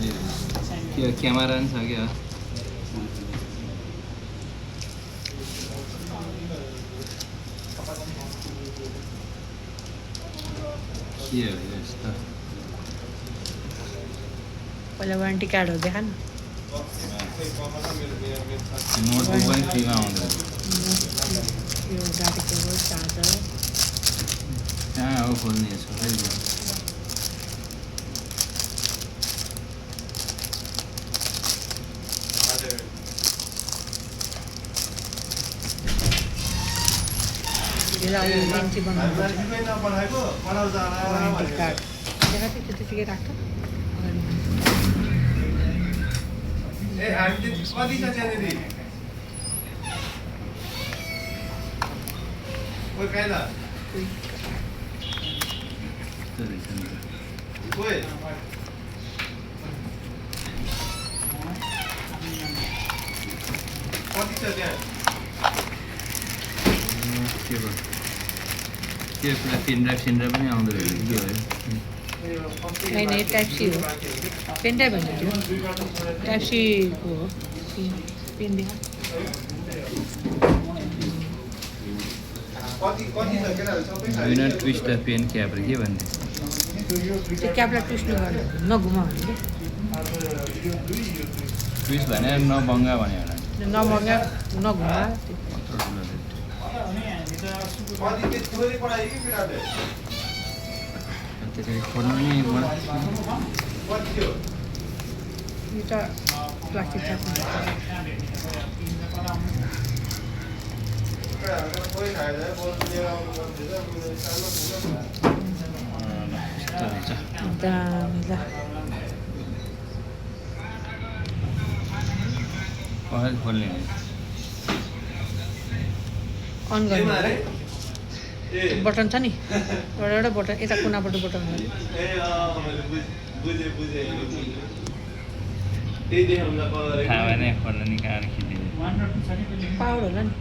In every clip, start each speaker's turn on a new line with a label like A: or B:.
A: त्यो क्यामेरा पनि छ क्या के हो यस्तो
B: पहिला वारेन्टी कार्डहरू देखा न
A: नोटबुक पनि फ्रीमा आउँदैन
B: यो डाटा केबल चार्जर
A: कहाँ हो खोल्ने यसको खै
B: वारेन्टी बनाउनु वारेन्टी कार्ड देखा थियो त्यतिकै राख्छ
C: ए हामी कति छ त्यहाँनिर ओइ काइला ओइ कति छ त्यहाँ
A: के पुरा पेनड्राइभ सेनड्राइभ पनि आउँदो रहेछ के हो
B: होइन टाइप सी हो पेन टाइप होइन त्यो टाइप सी को हो पेन देखा
A: winner twist the pen cap रे के भन्ने
B: त्यो क्यापलाई ट्विस्ट नघुमा भने
A: ट्विस्ट भने नबङ्गा भन्यो होला
B: नमगा नघुमा
A: त्यसरी खोल्नु नि
B: यो त प्लास्टिक
A: खोल्ने
B: अन गर्नु बटन छ नि एउटा बटन यता कुनापट्टि बटन हो
A: थाहा भएन खोल्न नि कहाँ खिचिदिने
B: पावर होला नि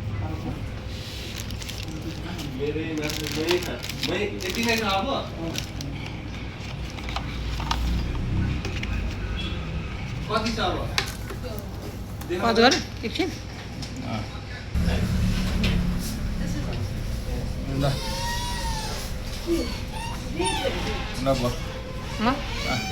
C: कति छ अब
B: पज गर एकछिन
A: ल ल